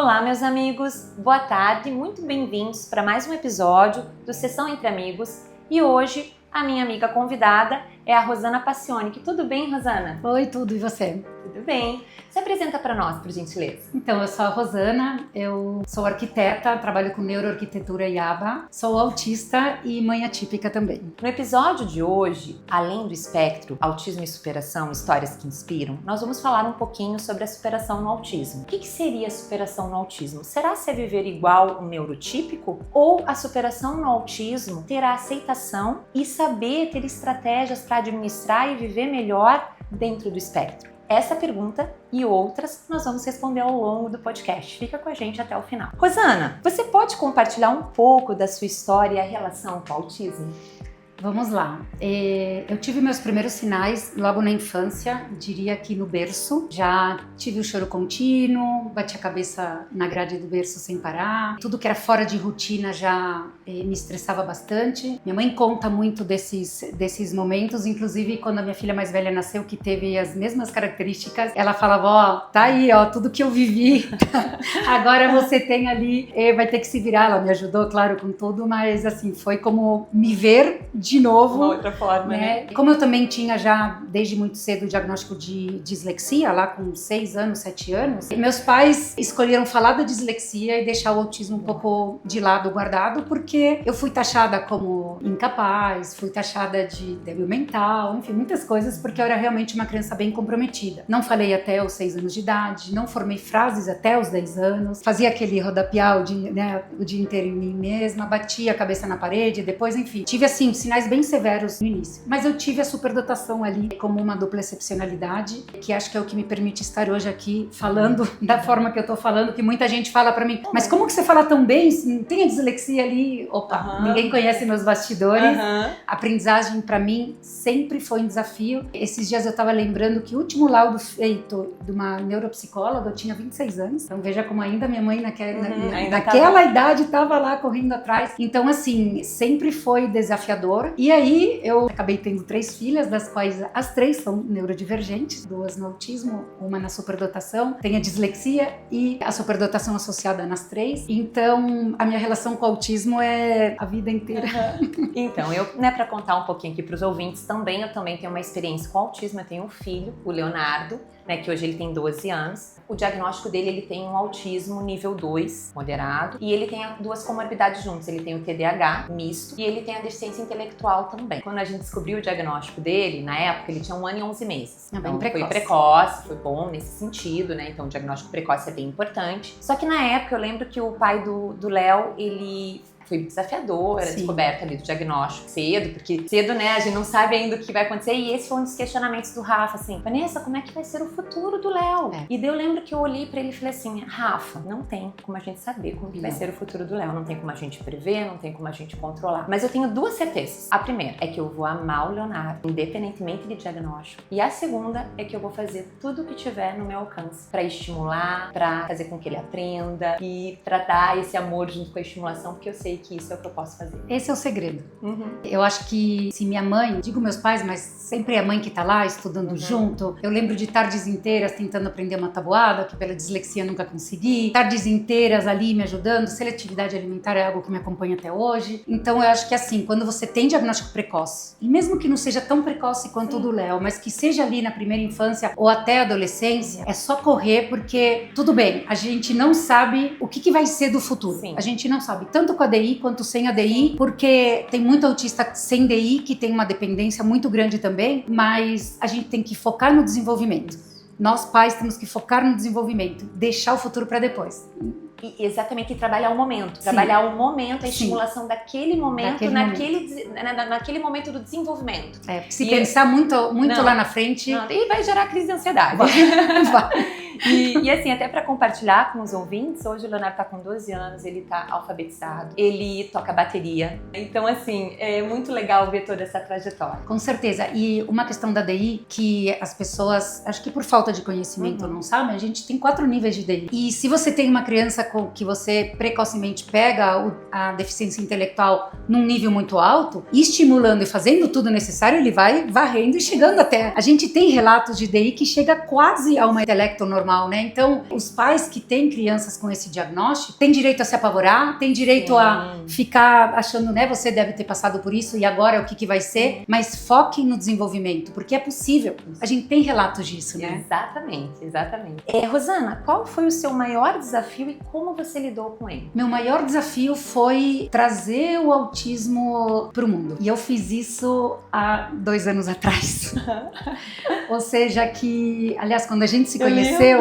Olá, meus amigos, boa tarde, muito bem-vindos para mais um episódio do Sessão Entre Amigos. E hoje a minha amiga convidada é a Rosana Passioni. Tudo bem, Rosana? Oi, tudo, e você? Tudo bem. Se apresenta para nós, por gentileza. Então, eu sou a Rosana, eu sou arquiteta, trabalho com neuroarquitetura e ABA, sou autista e mãe atípica também. No episódio de hoje, além do espectro, autismo e superação, histórias que inspiram, nós vamos falar um pouquinho sobre a superação no autismo. O que seria a superação no autismo? Será ser viver igual o neurotípico? Ou a superação no autismo ter a aceitação e saber ter estratégias para administrar e viver melhor dentro do espectro? Essa pergunta e outras nós vamos responder ao longo do podcast. Fica com a gente até o final. Rosana, você pode compartilhar um pouco da sua história e a relação com o autismo? Vamos lá. Eu tive meus primeiros sinais logo na infância, diria que no berço. Já tive o choro contínuo, bati a cabeça na grade do berço sem parar. Tudo que era fora de rotina já me estressava bastante. Minha mãe conta muito desses momentos, inclusive quando a minha filha mais velha nasceu, que teve as mesmas características, ela falava, ó, tá aí, ó, tudo que eu vivi, agora você tem ali, vai ter que se virar. Ela me ajudou, claro, com tudo, mas assim, foi como me ver de novo. Uma outra forma, né? Como eu também tinha já, desde muito cedo, o diagnóstico de dislexia, lá com 6 anos, 7 anos, meus pais escolheram falar da dislexia e deixar o autismo um pouco de lado, guardado, porque eu fui taxada como incapaz, fui taxada de débil mental, enfim, muitas coisas, porque eu era realmente uma criança bem comprometida. Não falei até os 6 anos de idade, não formei frases até os 10 anos, fazia aquele rodapiar o dia inteiro em mim mesma, batia a cabeça na parede, depois, enfim, tive assim, sinais bem severos no início. Mas eu tive a superdotação ali como uma dupla excepcionalidade, que acho que é o que me permite estar hoje aqui falando da forma que eu tô falando, que muita gente fala pra mim, mas como que você fala tão bem? Tem a dislexia ali? Opa, ninguém conhece meus bastidores. A aprendizagem pra mim sempre foi um desafio. Esses dias eu tava lembrando que o último laudo feito de uma neuropsicóloga, eu tinha 26 anos, então veja como ainda minha mãe naquela idade tava lá correndo atrás. Então assim, sempre foi desafiador. E aí eu acabei tendo 3 filhas, das quais as 3 são neurodivergentes, 2 no autismo, uma na superdotação, tem a dislexia e a superdotação associada nas 3. Então a minha relação com o autismo é a vida inteira. Então, para contar um pouquinho aqui para os ouvintes também, eu também tenho uma experiência com autismo. Eu tenho um filho, o Leonardo, que hoje ele tem 12 anos. O diagnóstico dele, ele tem um autismo nível 2, moderado, e ele tem 2 comorbidades juntos. Ele tem o TDAH misto e ele tem a deficiência intelectual também. Quando a gente descobriu o diagnóstico dele, na época, ele tinha 1 ano e 11 meses. Então, foi precoce, foi bom nesse sentido, né? Então, o diagnóstico precoce é bem importante. Só que na época, eu lembro que o pai do Léo, ele foi desafiador, era descoberta ali do diagnóstico cedo, porque cedo, né, a gente não sabe ainda o que vai acontecer, e esse foi um dos questionamentos do Rafa, assim, Vanessa, como é que vai ser o futuro do Léo? E daí eu lembro que eu olhei pra ele e falei assim, Rafa, não tem como a gente saber como que vai ser o futuro do Léo, não tem como a gente prever, não tem como a gente controlar, mas eu tenho 2 certezas. A primeira é que eu vou amar o Leonardo, independentemente de diagnóstico, e a segunda é que eu vou fazer tudo o que tiver no meu alcance pra estimular, pra fazer com que ele aprenda e pra dar esse amor junto com a estimulação, porque eu sei que isso é o que eu posso fazer. Esse é o segredo. Eu acho que se minha mãe, digo meus pais, mas sempre é a mãe que tá lá estudando junto. Eu lembro de tardes inteiras tentando aprender uma tabuada, que pela dislexia nunca consegui. Tardes inteiras ali me ajudando. Seletividade alimentar é algo que me acompanha até hoje. Então eu acho que assim, quando você tem diagnóstico precoce, e mesmo que não seja tão precoce quanto o do Léo, mas que seja ali na primeira infância ou até a adolescência, é só correr, porque tudo bem, a gente não sabe o que vai ser do futuro. A gente não sabe, tanto com a DI quanto sem a DI, porque tem muito autista sem DI que tem uma dependência muito grande também, mas a gente tem que focar no desenvolvimento. Nós pais temos que focar no desenvolvimento, deixar o futuro para depois. E exatamente, trabalhar o momento. Trabalhar o momento, a estimulação daquele momento, naquele momento do desenvolvimento. Se pensar muito lá na frente... E vai gerar crise de ansiedade. E assim, até para compartilhar com os ouvintes, hoje o Leonardo tá com 12 anos, ele tá alfabetizado, ele toca bateria. Então, assim, é muito legal ver toda essa trajetória. Com certeza. E uma questão da DI que as pessoas, acho que por falta de conhecimento não sabem, a gente tem 4 níveis de DI. E se você tem uma criança que você precocemente pega a deficiência intelectual num nível muito alto, estimulando e fazendo tudo necessário, ele vai varrendo e chegando até. A gente tem relatos de DI que chega quase a uma intelecto normal, normal, né? Então, os pais que têm crianças com esse diagnóstico têm direito a se apavorar, têm direito a ficar achando, né, você deve ter passado por isso e agora o que vai ser, mas foquem no desenvolvimento, porque é possível. A gente tem relatos disso, né? Exatamente, exatamente. Rosana, qual foi o seu maior desafio e como você lidou com ele? Meu maior desafio foi trazer o autismo para o mundo. E eu fiz isso há 2 anos atrás. Ou seja, que, aliás, quando a gente se conheceu,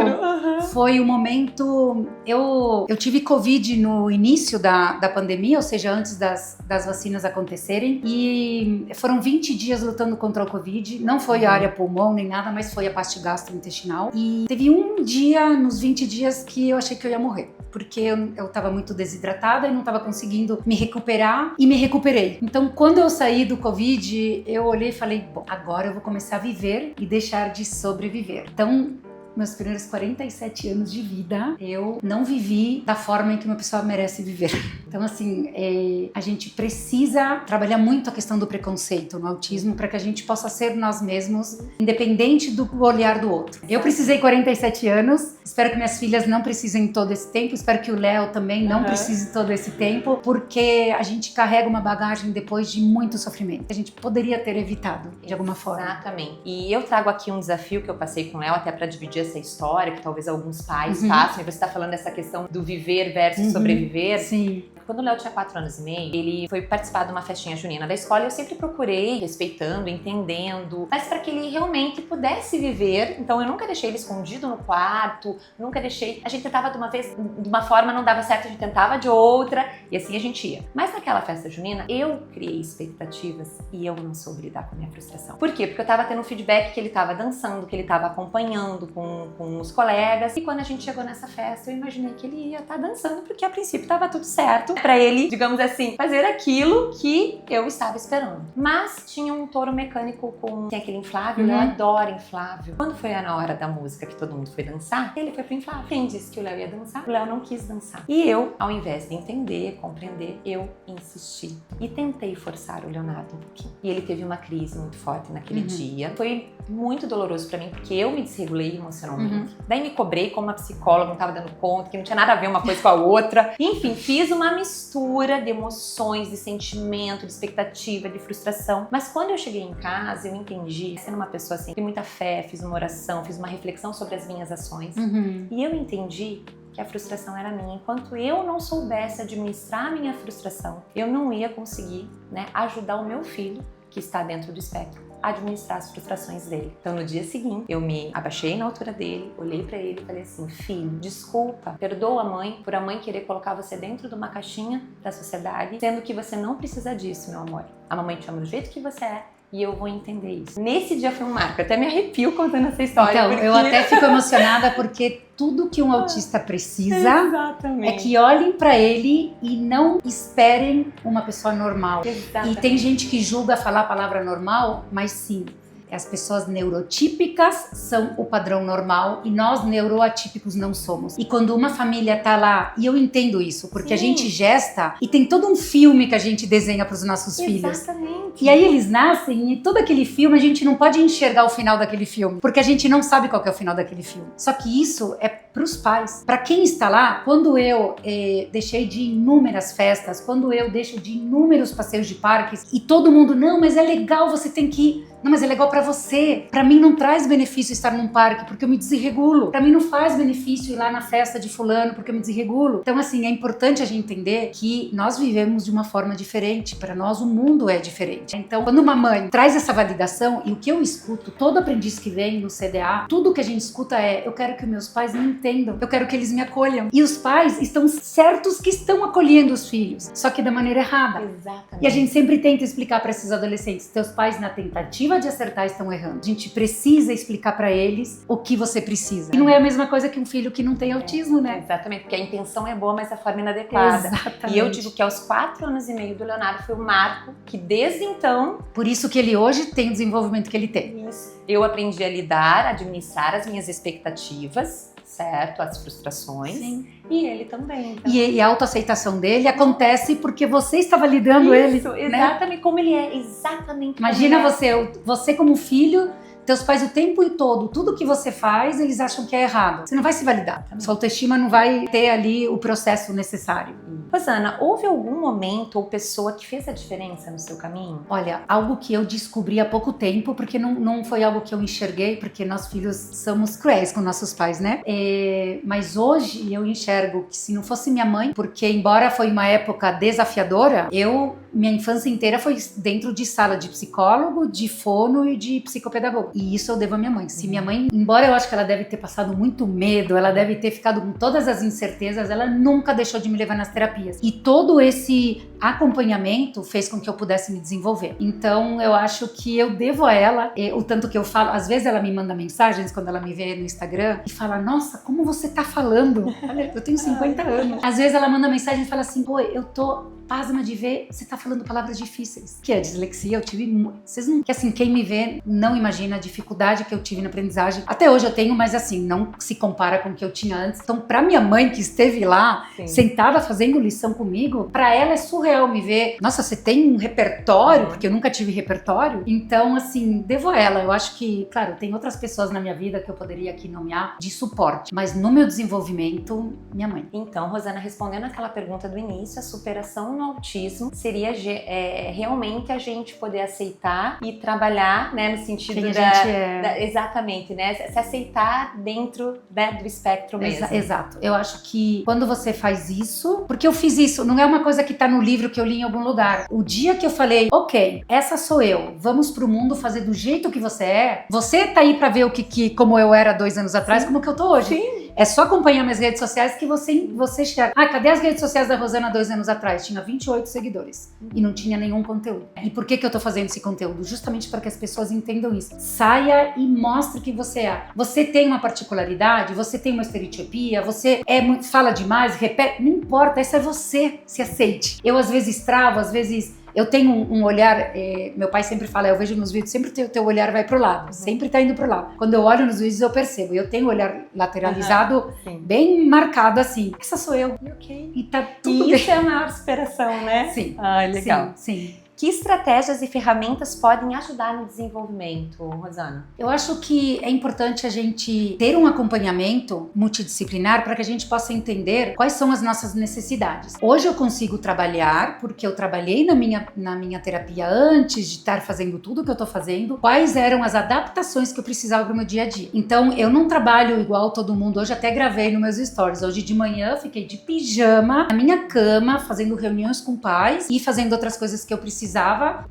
foi o momento... Eu tive Covid no início da pandemia, ou seja, antes das vacinas acontecerem. E foram 20 dias lutando contra o Covid. Não foi a área pulmão nem nada, mas foi a parte gastrointestinal. E teve um dia, nos 20 dias, que eu achei que eu ia morrer. Porque eu tava muito desidratada e não tava conseguindo me recuperar. E me recuperei. Então, quando eu saí do Covid, eu olhei e falei, bom, agora eu vou começar a viver e deixar de sobreviver. Então, meus primeiros 47 anos de vida, eu não vivi da forma em que uma pessoa merece viver. Então, assim, a gente precisa trabalhar muito a questão do preconceito no autismo para que a gente possa ser nós mesmos, independente do olhar do outro. Eu precisei 47 anos, espero que minhas filhas não precisem todo esse tempo, espero que o Léo também não precise todo esse tempo, porque a gente carrega uma bagagem depois de muito sofrimento. A gente poderia ter evitado, de alguma forma. Exatamente. E eu trago aqui um desafio que eu passei com o Léo, até para dividir essa história, que talvez alguns pais façam, e você está falando dessa questão do viver versus sobreviver. Sim. Quando o Léo tinha 4 anos e meio, ele foi participar de uma festinha junina da escola e eu sempre procurei, respeitando, entendendo, mas para que ele realmente pudesse viver. Então eu nunca deixei ele escondido no quarto, nunca deixei... A gente tentava de uma vez, de uma forma não dava certo, a gente tentava de outra e assim a gente ia. Mas naquela festa junina, eu criei expectativas e eu não soube lidar com a minha frustração. Por quê? Porque eu tava tendo um feedback que ele tava dançando, que ele tava acompanhando com os colegas. E quando a gente chegou nessa festa, eu imaginei que ele ia estar dançando, porque a princípio tava tudo certo pra ele, digamos assim, fazer aquilo que eu estava esperando. Mas tinha um touro mecânico com aquele inflável, eu adoro inflável. Quando foi na hora da música que todo mundo foi dançar, ele foi pro inflável. Quem disse que o Léo ia dançar? O Léo não quis dançar. E eu, ao invés de entender, compreender, eu insisti. E tentei forçar o Leonardo um pouquinho. E ele teve uma crise muito forte naquele dia. Foi muito doloroso pra mim, porque eu me desregulei emocionalmente. Daí me cobrei como uma psicóloga, não tava dando conta, que não tinha nada a ver uma coisa com a outra. Enfim, fiz uma mistura de emoções, de sentimento, de expectativa, de frustração. Mas quando eu cheguei em casa, eu entendi, sendo uma pessoa assim, de muita fé, fiz uma oração, fiz uma reflexão sobre as minhas ações. E eu entendi que a frustração era minha. Enquanto eu não soubesse administrar a minha frustração, eu não ia conseguir, né, ajudar o meu filho, que está dentro do espectro, a administrar as frustrações dele. Então, no dia seguinte, eu me abaixei na altura dele, olhei pra ele e falei assim, filho, desculpa, perdoa a mãe por a mãe querer colocar você dentro de uma caixinha da sociedade, sendo que você não precisa disso, meu amor. A mamãe te ama do jeito que você é, e eu vou entender isso. Nesse dia foi um marco, eu até me arrepio contando essa história. Então, eu até fico emocionada porque tudo que um autista precisa é que olhem pra ele e não esperem uma pessoa normal. Exatamente. E tem gente que julga falar a palavra normal, mas sim, as pessoas neurotípicas são o padrão normal e nós neuroatípicos não somos. E quando uma família tá lá, e eu entendo isso, porque a gente gesta e tem todo um filme que a gente desenha pros nossos filhos. Exatamente. E aí eles nascem e todo aquele filme a gente não pode enxergar o final daquele filme, porque a gente não sabe qual que é o final daquele filme. Só que isso é pros pais. Pra quem está lá, quando eu deixei de inúmeras festas, quando eu deixo de inúmeros passeios de parques e todo mundo, não, mas é legal, você tem que ir. Não, mas é legal pra você. Pra mim não traz benefício estar num parque, porque eu me desregulo. Pra mim não faz benefício ir lá na festa de fulano, porque eu me desregulo. Então, assim, é importante a gente entender que nós vivemos de uma forma diferente. Pra nós, o mundo é diferente. Então, quando uma mãe traz essa validação, e o que eu escuto, todo aprendiz que vem no CDA, tudo que a gente escuta é, eu quero que meus pais me entendam, eu quero que eles me acolham. E os pais estão certos que estão acolhendo os filhos, só que da maneira errada. Exatamente. E a gente sempre tenta explicar pra esses adolescentes, teus pais na tentativa de acertar estão errando. A gente precisa explicar pra eles o que você precisa. E não é a mesma coisa que um filho que não tem autismo, né? Exatamente, porque a intenção é boa, mas a forma inadequada. Exatamente. E eu digo que aos 4 anos e meio do Leonardo foi o marco que desde então... Por isso que ele hoje tem o desenvolvimento que ele tem. Isso. Eu aprendi a lidar, a administrar as minhas expectativas, certo? As frustrações. Sim. E ele também. Então. E a autoaceitação dele acontece porque você está validando ele. Isso, exatamente, né? Como ele é. Exatamente. Imagina você como filho Teus pais o tempo todo, tudo que você faz, eles acham que é errado. Você não vai se validar. Sua autoestima não vai ter ali o processo necessário. Rosana, houve algum momento ou pessoa que fez a diferença no seu caminho? Olha, algo que eu descobri há pouco tempo, porque não foi algo que eu enxerguei, porque nós filhos somos cruéis com nossos pais, né? Mas hoje eu enxergo que se não fosse minha mãe, porque embora foi uma época desafiadora, minha infância inteira foi dentro de sala de psicólogo, de fono e de psicopedagogo. E isso eu devo à minha mãe. Se minha mãe, embora eu acho que ela deve ter passado muito medo, ela deve ter ficado com todas as incertezas, ela nunca deixou de me levar nas terapias. E todo esse acompanhamento fez com que eu pudesse me desenvolver. Então eu acho que eu devo a ela, o tanto que eu falo, às vezes ela me manda mensagens quando ela me vê no Instagram e fala, nossa, como você tá falando? Olha, eu tenho 50 anos. Às vezes ela manda mensagem e fala assim, pô, eu tô pasma de ver, você tá falando palavras difíceis. Que é dislexia, eu tive vocês não, que assim, quem me vê não imagina a dificuldade que eu tive na aprendizagem. Até hoje eu tenho, mas assim, não se compara com o que eu tinha antes. Então, pra minha mãe que esteve lá, sentada fazendo lição comigo, pra ela é surreal me ver. Nossa, você tem um repertório? Porque eu nunca tive repertório. Então, assim, devo a ela. Eu acho que, claro, tem outras pessoas na minha vida que eu poderia aqui nomear de suporte. Mas no meu desenvolvimento, minha mãe. Então, Rosana, respondendo aquela pergunta do início, a superação no autismo seria realmente a gente poder aceitar e trabalhar, né, no sentido quem a gente é. Exatamente, né, se aceitar dentro, né, do espectro mesmo. Exato. Eu acho que quando você faz isso, porque eu fiz isso, não é uma coisa que tá no livro que eu li em algum lugar. O dia que eu falei, ok, essa sou eu, vamos pro mundo fazer do jeito que você tá aí pra ver como eu era 2 anos atrás, como que eu tô hoje. Sim. É só acompanhar minhas redes sociais que você chega. Ah, cadê as redes sociais da Rosana 2 anos atrás? Tinha 28 seguidores e não tinha nenhum conteúdo. E por que eu tô fazendo esse conteúdo? Justamente para que as pessoas entendam isso. Saia e mostre que você é. Você tem uma particularidade, você tem uma estereotipia, você fala demais, repete, não importa, essa é você, se aceite. Eu às vezes travo, às vezes eu tenho um olhar, meu pai sempre fala, eu vejo nos vídeos, sempre o teu olhar vai pro lado, sempre tá indo pro lado. Quando eu olho nos vídeos eu percebo, eu tenho o olhar lateralizado, bem marcado assim, essa sou eu, e tá tudo bem. Isso é a maior superação, né? Sim. Ah, legal. Sim. Que estratégias e ferramentas podem ajudar no desenvolvimento, Rosana? Eu acho que é importante a gente ter um acompanhamento multidisciplinar para que a gente possa entender quais são as nossas necessidades. Hoje eu consigo trabalhar, porque eu trabalhei na minha terapia antes de estar fazendo tudo o que eu tô fazendo, quais eram as adaptações que eu precisava para o meu dia a dia. Então, eu não trabalho igual todo mundo. Hoje até gravei nos meus stories. Hoje de manhã eu fiquei de pijama na minha cama, fazendo reuniões com pais e fazendo outras coisas que eu precisava,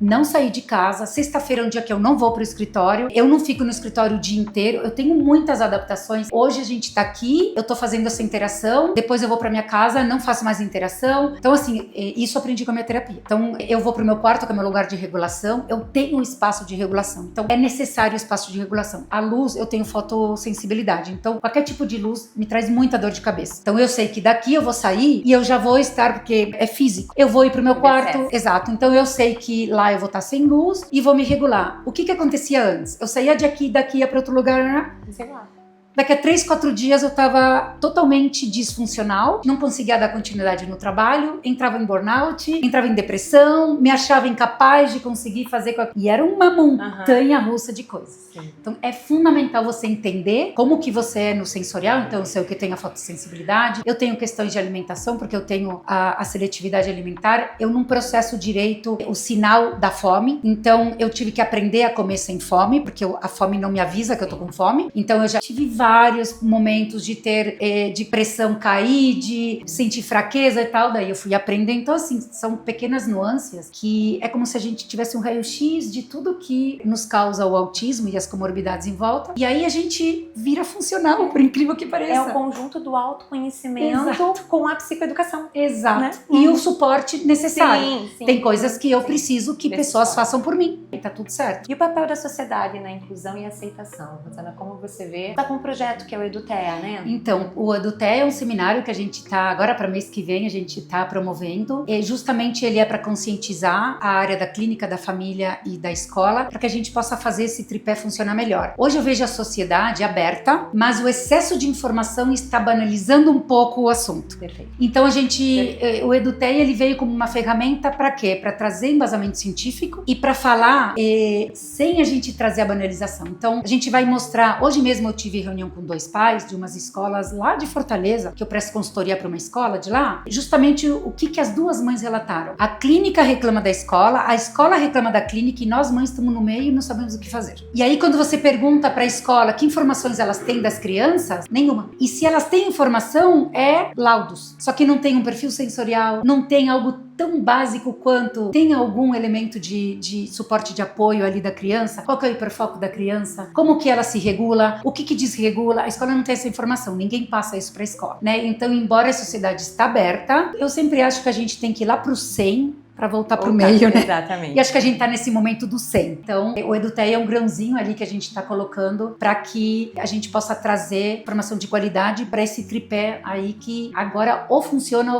não sair de casa. Sexta-feira é um dia que eu não vou pro escritório, eu não fico no escritório o dia inteiro, eu tenho muitas adaptações. Hoje a gente tá aqui, eu tô fazendo essa interação, depois eu vou pra minha casa, não faço mais interação. Então assim, isso eu aprendi com a minha terapia. Então eu vou pro meu quarto, que é meu lugar de regulação, eu tenho um espaço de regulação. Então é necessário o espaço de regulação. A luz, eu tenho fotossensibilidade, então qualquer tipo de luz me traz muita dor de cabeça. Então eu sei que daqui eu vou sair e eu já vou estar, porque é físico, eu vou ir pro meu quarto, exato, então eu sei que lá eu vou estar sem luz e vou me regular. O que acontecia antes? Eu saía daqui ia para outro lugar, né? Sei lá. Daqui a 3, 4 dias eu tava totalmente disfuncional, não conseguia dar continuidade no trabalho, entrava em burnout, entrava em depressão, me achava incapaz de conseguir fazer... E era uma montanha russa de coisas. Sim. Então é fundamental você entender como que você é no sensorial. Então eu sei que eu tenho a fotossensibilidade, eu tenho questões de alimentação, porque eu tenho a seletividade alimentar, eu não processo direito o sinal da fome, então eu tive que aprender a comer sem fome, porque a fome não me avisa que eu tô com fome. Então eu já tive vários momentos de ter de pressão cair, de sentir fraqueza e tal, daí eu fui aprendendo. Então assim, são pequenas nuances que é como se a gente tivesse um raio-x de tudo que nos causa o autismo e as comorbidades em volta, e aí a gente vira funcional, por incrível que pareça. É o conjunto do autoconhecimento com a psicoeducação. Exato. Né? E o suporte necessário. Sim, tem coisas que eu preciso que pessoas façam por mim, e tá tudo certo. E o papel da sociedade na inclusão e aceitação? Rosana, como você vê? Tá com um projeto que é o Edutea, né? Então, o Edutea é um seminário que a gente está, agora para mês que vem, a gente está promovendo. E justamente ele é para conscientizar a área da clínica, da família e da escola, para que a gente possa fazer esse tripé funcionar melhor. Hoje eu vejo a sociedade aberta, mas o excesso de informação está banalizando um pouco o assunto. Perfeito. Então o Edutea ele veio como uma ferramenta para quê? Para trazer embasamento científico e para falar sem a gente trazer a banalização. Então a gente vai mostrar, hoje mesmo eu tive reunião com 2 pais de umas escolas lá de Fortaleza, que eu presto consultoria para uma escola de lá, justamente o que as 2 mães relataram. A clínica reclama da escola, a escola reclama da clínica e nós mães estamos no meio e não sabemos o que fazer. E aí quando você pergunta para a escola que informações elas têm das crianças, nenhuma. E se elas têm informação, é laudos. Só que não tem um perfil sensorial, não tem algo tão básico quanto tem algum elemento de suporte de apoio ali da criança, qual que é o hiperfoco da criança, como que ela se regula, o que desregula. A escola não tem essa informação, ninguém passa isso para a escola, né? Então, embora a sociedade está aberta, eu sempre acho que a gente tem que ir lá pro 100 para voltar pro meio, né? Exatamente. E acho que a gente tá nesse momento do 100. Então, o Edutea é um grãozinho ali que a gente tá colocando para que a gente possa trazer formação de qualidade para esse tripé aí que agora ou funciona.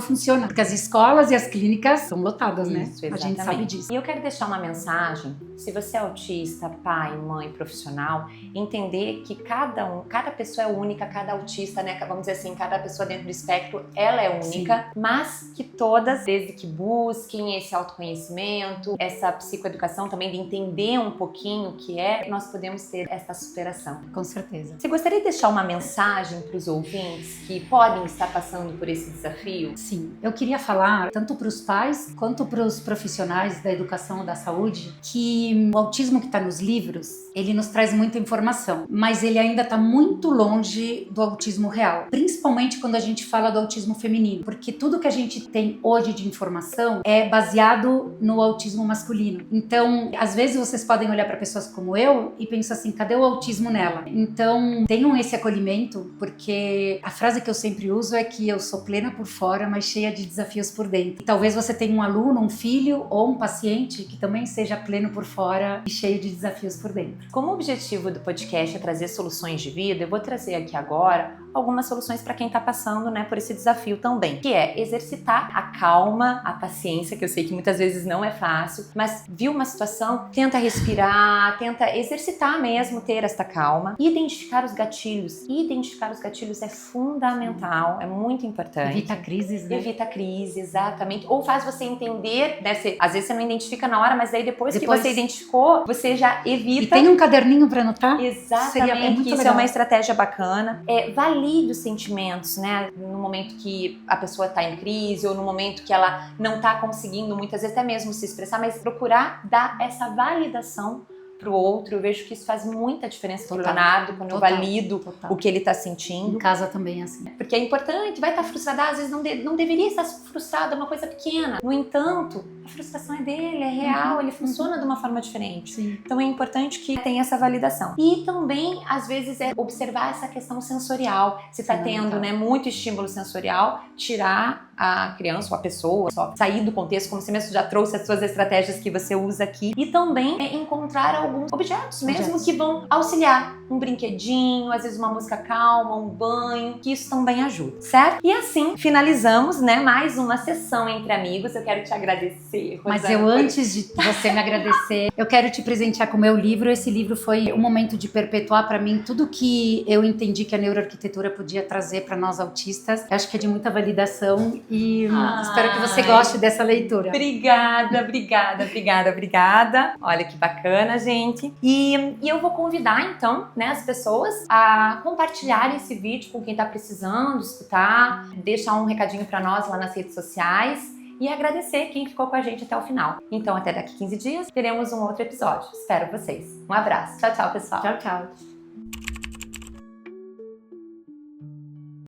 Porque as escolas e as clínicas são lotadas, né? Isso, a gente sabe disso. E eu quero deixar uma mensagem, se você é autista, pai, mãe, profissional, entender que cada pessoa é única, cada autista, né? Vamos dizer assim, cada pessoa dentro do espectro, ela é única, sim, mas que todas, desde que busquem esse autoconhecimento, essa psicoeducação também, de entender um pouquinho o que é, nós podemos ter essa superação. Com certeza. Você gostaria de deixar uma mensagem para os ouvintes que podem estar passando por esse desafio? Sim, eu queria falar tanto para os pais quanto para os profissionais da educação ou da saúde que o autismo que está nos livros, ele nos traz muita informação, mas ele ainda está muito longe do autismo real, principalmente quando a gente fala do autismo feminino, porque tudo que a gente tem hoje de informação é baseado no autismo masculino. Então, às vezes vocês podem olhar para pessoas como eu e pensar assim, cadê o autismo nela? Então, tenham esse acolhimento, porque a frase que eu sempre uso é que eu sou plena por fora, mas cheia de desafios por dentro. E talvez você tenha um aluno, um filho ou um paciente que também seja pleno por fora e cheio de desafios por dentro. Como o objetivo do podcast é trazer soluções de vida, eu vou trazer aqui agora algumas soluções para quem está passando, né, por esse desafio também, que é exercitar a calma, a paciência, que eu sei que muitas vezes não é fácil, mas viu uma situação, tenta respirar, tenta exercitar mesmo, ter esta calma, identificar os gatilhos. Identificar os gatilhos é fundamental, é muito importante. Evita crises, né? Evita crise, exatamente. Ou faz você entender, né, às vezes você não identifica na hora, mas daí depois que você identificou, você já evita. E tem um caderninho para anotar? Exatamente, isso é uma estratégia bacana. Valide os sentimentos, né? No momento que a pessoa está em crise ou no momento que ela não está conseguindo muitas vezes até mesmo se expressar, mas procurar dar essa validação pro outro. Eu vejo que isso faz muita diferença pro Leonardo, quando eu valido o que ele tá sentindo. Em casa também é assim. Porque é importante, vai estar frustrada, às vezes não deveria estar frustrada, é uma coisa pequena. No entanto, a frustração é dele, é real, ele funciona de uma forma diferente. Sim. Então é importante que tenha essa validação. E também, às vezes, é observar essa questão sensorial. Se tá tendo, né, muito estímulo sensorial, tirar a criança ou a pessoa, só sair do contexto, como você mesmo já trouxe as suas estratégias que você usa aqui. E também encontrar alguns objetos mesmo que vão auxiliar. Um brinquedinho, às vezes uma música calma, um banho, que isso também ajuda, certo? E assim, finalizamos, né, mais uma sessão entre amigos. Eu quero te agradecer, Rosana. Mas eu, antes de você me agradecer, eu quero te presentear com o meu livro. Esse livro foi um momento de perpetuar para mim tudo que eu entendi que a neuroarquitetura podia trazer para nós autistas. Eu acho que é de muita validação e espero que você goste dessa leitura. Obrigada. Olha que bacana, gente. E eu vou convidar, então, né, as pessoas a compartilharem esse vídeo com quem tá precisando escutar, deixar um recadinho para nós lá nas redes sociais e agradecer quem ficou com a gente até o final. Então, até daqui 15 dias, teremos um outro episódio. Espero vocês. Um abraço. Tchau, pessoal. Tchau.